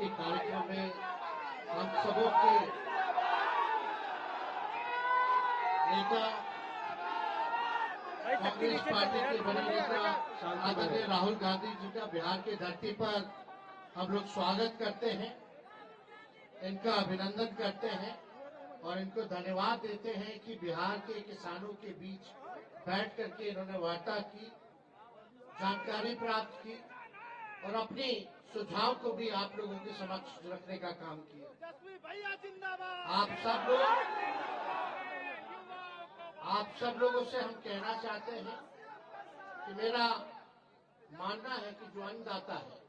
के कार्यक्रम में हम सबों के नेता कांग्रेस पार्टी के बड़े नेता आदरणीय राहुल गांधी जी का बिहार की धरती पर हम लोग स्वागत करते हैं, इनका अभिनंदन करते हैं और इनको धन्यवाद देते हैं कि बिहार के किसानों के बीच बैठ करके इन्होंने वार्ता की, जानकारी प्राप्त की और अपनी सुझाव को भी आप लोगों के समक्ष रखने का काम किया। आप सब लोगों से हम कहना चाहते हैं कि मेरा मानना है कि जो अन्नदाता है,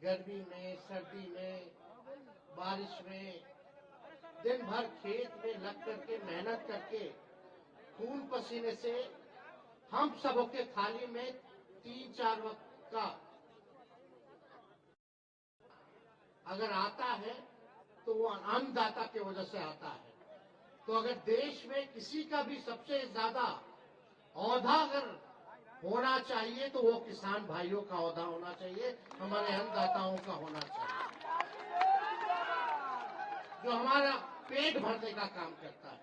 गर्मी में, सर्दी में, बारिश में, दिन भर खेत में लग करके मेहनत करके खून पसीने से हम सबों के थाली में 3-4 वक्त का अगर आता है तो वो अन्नदाता की वजह से आता है। तो अगर देश में किसी का भी सबसे ज्यादा औहदा अगर होना चाहिए तो वो किसान भाइयों का औहदा होना चाहिए, हमारे अन्नदाताओं का होना चाहिए, जो हमारा पेट भरने का काम करता है।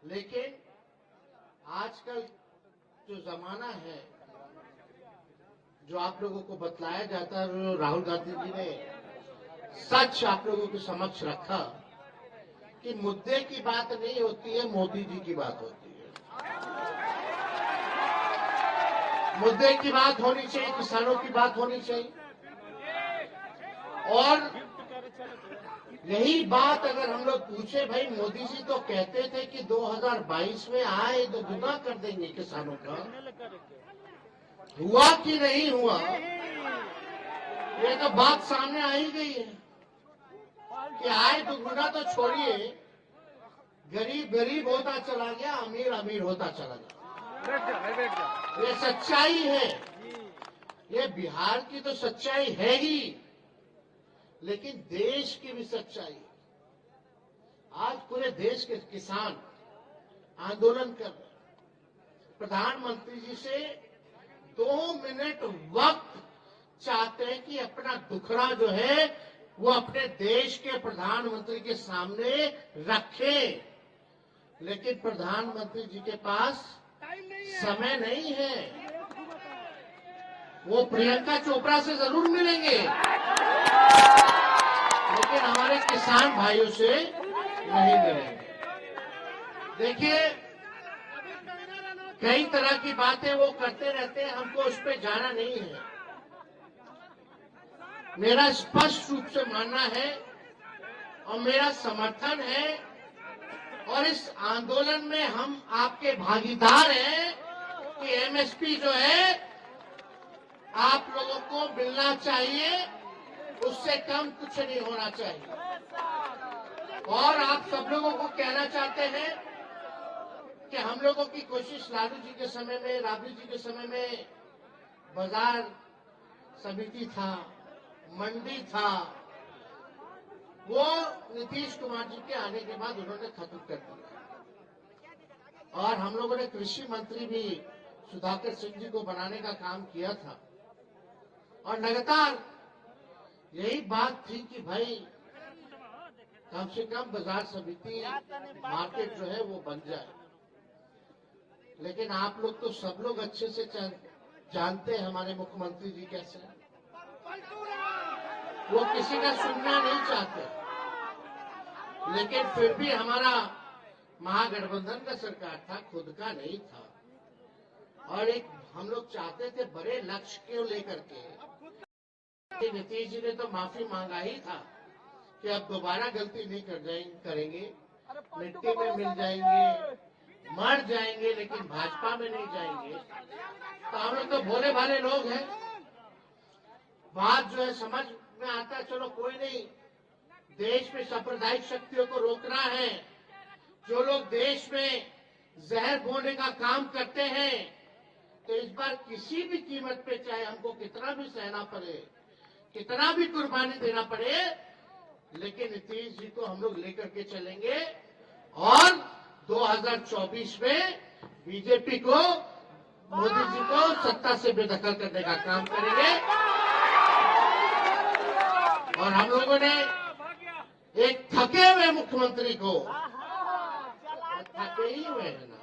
लेकिन आजकल जो जमाना है, जो आप लोगों को बतलाया जाता है, राहुल गांधी जी ने सच आप लोगों के समक्ष रखा कि मुद्दे की बात नहीं होती है, मोदी जी की बात होती है। मुद्दे की बात होनी चाहिए, किसानों की बात होनी चाहिए। और यही बात अगर हम लोग पूछे, भाई मोदी जी तो कहते थे कि 2022 में आए तो दुगना कर देंगे किसानों का, हुआ कि नहीं हुआ, ये तो बात सामने आ ही गई है कि आए दुगना तो छोड़िए, गरीब गरीब होता चला गया, अमीर अमीर होता चला गया। ये सच्चाई है, ये बिहार की तो सच्चाई है ही, लेकिन देश की भी सच्चाई है। आज पूरे देश के किसान आंदोलन कर रहे हैं, प्रधानमंत्री जी से 2 मिनट वक्त चाहते हैं कि अपना दुखड़ा जो है वो अपने देश के प्रधानमंत्री के सामने रखें, लेकिन प्रधानमंत्री जी के पास समय नहीं है। वो प्रियंका चोपड़ा से जरूर मिलेंगे, लेकिन हमारे किसान भाइयों से नहीं मिलेंगे। देखिए, कई तरह की बातें वो करते रहते हैं, हमको उस पर जाना नहीं है। मेरा स्पष्ट रूप से मानना है और मेरा समर्थन है, और इस आंदोलन में हम आपके भागीदार हैं कि एमएसपी जो है आप लोगों को मिलना चाहिए, उससे कम कुछ नहीं होना चाहिए। और आप सब लोगों को कहना चाहते हैं कि हम लोगों की कोशिश लालू जी के समय में, राबड़ी जी के समय में बाजार समिति था, मंडी था, वो नीतीश कुमार जी के आने के बाद उन्होंने खत्म कर दिया। और हम लोगों ने कृषि मंत्री भी सुधाकर सिंह जी को बनाने का काम किया था, और लगातार यही बात थी कि भाई कम से कम बाजार समिति मार्केट जो है वो बन जाए। लेकिन आप लोग तो सब लोग अच्छे से जानते हैं हमारे मुख्यमंत्री जी कैसे हैं। वो किसी का सुनना नहीं चाहते, लेकिन फिर भी हमारा महागठबंधन का सरकार था, खुद का नहीं था। और एक हम लोग चाहते थे बड़े लक्ष्य को लेकर के। नीतीश जी ने तो माफी मांगा ही था कि अब दोबारा गलती नहीं करेंगे, मिट्टी में मिल जाएंगे, मर जाएंगे, लेकिन भाजपा में नहीं जाएंगे। तो हम लोग तो भोले भाले लोग हैं, बात जो है समझ में आता है, चलो कोई नहीं, देश में सांप्रदायिक शक्तियों को रोकना है। जो लोग देश में जहर बोने का काम करते हैं, तो इस बार किसी भी कीमत पे, चाहे हमको कितना भी सहना पड़े, कितना भी कुर्बानी देना पड़े, लेकिन नीतीश जी को हम लोग लेकर के चलेंगे और 2024 में बीजेपी को, मोदी जी को सत्ता से बेदखल करने का काम करेंगे। और थके हुए मुख्यमंत्री को, थके ही हुए हैं ना।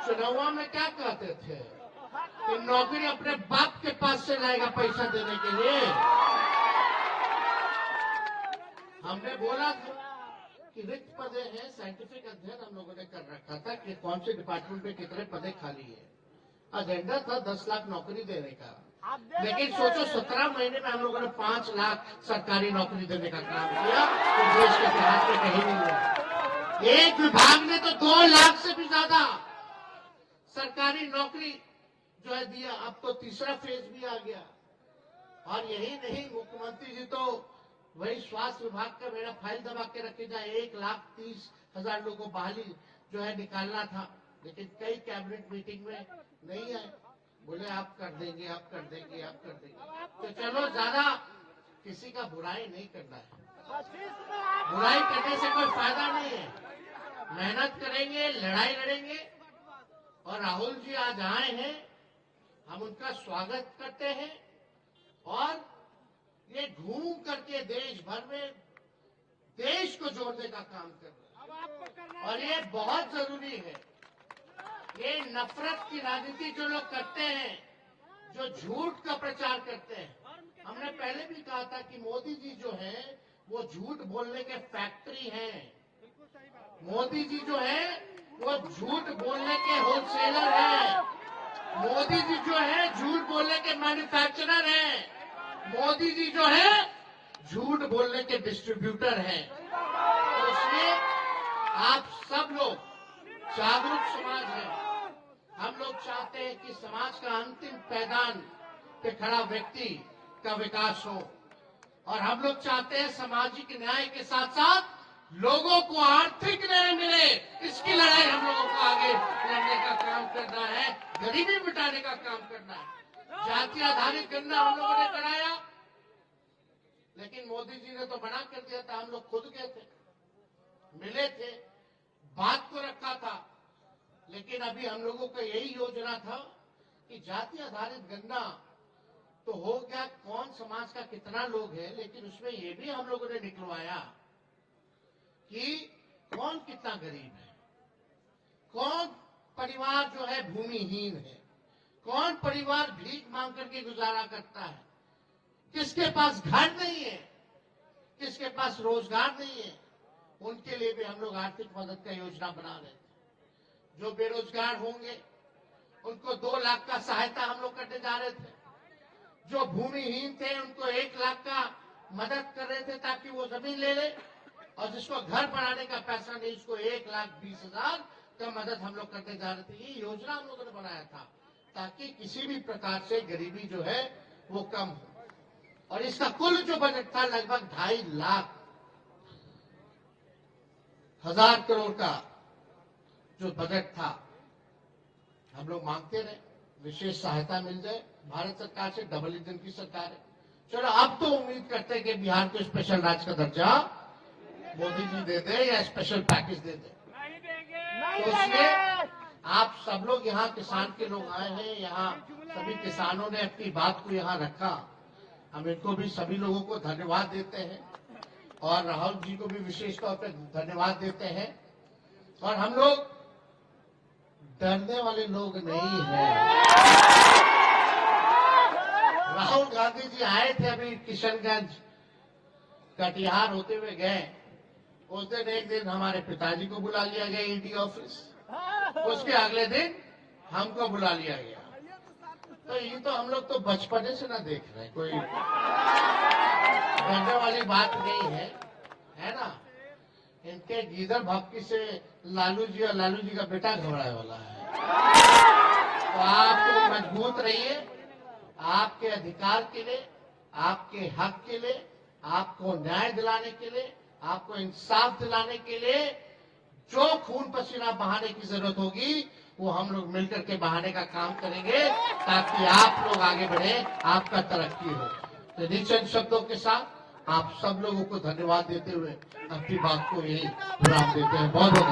चुनाव में क्या कहते थे कि नौकरी अपने बाप के पास से लाएगा पैसा देने के लिए। हमने बोला था कि रिक्त पदे हैं, साइंटिफिक अध्ययन हम लोगों ने कर रखा था कि कौन से डिपार्टमेंट में कितने पदे खाली है। एजेंडा था 10 लाख नौकरी देने का, लेकिन सोचो 17 महीने में हम लोगों ने 5 लाख सरकारी नौकरी देने का काम किया, तो देश के इतिहास में कहीं नहीं हुआ। एक विभाग ने तो 2 लाख से भी ज्यादा सरकारी नौकरी जो है दिया। अब तो तीसरा फेज भी आ गया। और यही नहीं, मुख्यमंत्री जी तो वही स्वास्थ्य विभाग का मेरा फाइल दबा के रखे जाए, 1,30,000 लोगों को बहाली जो है निकालना था, लेकिन कई कैबिनेट मीटिंग में नहीं आए। बोले आप कर देंगे, आप कर देंगे, आप कर देंगे। तो चलो, ज्यादा किसी का बुराई नहीं करना है, बुराई करने से कोई फायदा नहीं है। मेहनत करेंगे, लड़ाई लड़ेंगे। और राहुल जी आज आए हैं, हम उनका स्वागत करते हैं। और ये घूम करके देश भर में देश को जोड़ने का काम कर रहे हैं, और ये बहुत जरूरी है। ये नफरत की राजनीति जो लोग करते हैं, जो झूठ का प्रचार करते हैं, हमने पहले भी कहा था कि मोदी जी जो है वो झूठ बोलने के फैक्ट्री हैं। मोदी जी जो है वो झूठ बोलने के होलसेलर हैं। मोदी जी जो है झूठ बोलने के मैन्युफैक्चरर हैं। मोदी जी जो है झूठ बोलने के डिस्ट्रीब्यूटर हैं। तो इसलिए आप सब लोग जागरूक समाज है। हम लोग चाहते हैं कि समाज का अंतिम पैदान पे खड़ा व्यक्ति का विकास हो, और हम लोग चाहते हैं सामाजिक न्याय के साथ साथ लोगों को आर्थिक न्याय मिले। इसकी लड़ाई हम लोगों को आगे लड़ने का काम करना है, गरीबी मिटाने का काम करना है। जाति आधारित गणना हम लोगों ने कराया, लेकिन मोदी जी ने तो मना कर दिया था। हम लोग खुद गए थे, मिले थे, बात को रखा था, लेकिन अभी हम लोगों का यही योजना था कि जाति आधारित गणना तो हो गया, कौन समाज का कितना लोग है, लेकिन उसमें ये भी हम लोगों ने निकलवाया कि कौन कितना गरीब है, कौन परिवार जो है भूमिहीन है, कौन परिवार भीख मांग करके गुजारा करता है, किसके पास घर नहीं है, किसके पास रोजगार नहीं है। उनके लिए भी हम लोग आर्थिक मदद का योजना बना रहे थे। जो बेरोजगार होंगे उनको 2 लाख का सहायता हम लोग करने जा रहे थे। जो भूमिहीन थे उनको 1 लाख का मदद कर रहे थे ताकि वो जमीन ले ले, और जिसको घर बनाने का पैसा नहीं उसको 1,20,000 का मदद हम लोग करने जा रहे थे। ये योजना हम लोगों ने बनाया था ताकि किसी भी प्रकार से गरीबी जो है वो कम हो। और इसका कुल जो बजट था लगभग 2.5 लाख हजार करोड़ का जो बजट था। हम लोग मांगते रहे विशेष सहायता मिल जाए भारत सरकार से, डबल इंजन की सरकार है। चलो, अब तो उम्मीद करते हैं कि बिहार को स्पेशल राज्य का दर्जा मोदी जी दे दे या स्पेशल पैकेज दे दे। तो इसलिए आप सब लोग यहाँ किसान के लोग आए हैं, यहाँ सभी किसानों ने अपनी बात को यहाँ रखा। हम इनको भी सभी लोगों को धन्यवाद देते हैं, और राहुल जी को भी विशेष तौर पर धन्यवाद देते हैं। और हम लोग डरने वाले लोग नहीं हैं। राहुल गांधी जी आए थे अभी किशनगंज, कटिहार होते हुए गए। उस दिन एक दिन हमारे पिताजी को बुला लिया गया ईडी ऑफिस, उसके अगले दिन हमको बुला लिया गया। तो ये तो हम लोग तो बचपने से ना देख रहे हैं, कोई डरने वाली बात नहीं है ना। इनके गीदड़ भक्ति से लालू जी और लालू जी का बेटा घबराने वाला है। तो आप तो मजबूत रहिए, आपके अधिकार के लिए, आपके हक के लिए, आपको न्याय दिलाने के लिए, आपको इंसाफ दिलाने के लिए जो खून पसीना बहाने की जरूरत होगी वो हम लोग मिलकर के बहाने का काम करेंगे, ताकि आप लोग आगे बढ़े, आपका तरक्की हो। तो इन चंद शब्दों के साथ आप सब लोगों को धन्यवाद देते हुए अपनी बात को यही विराम देते हैं। बहुत बहुत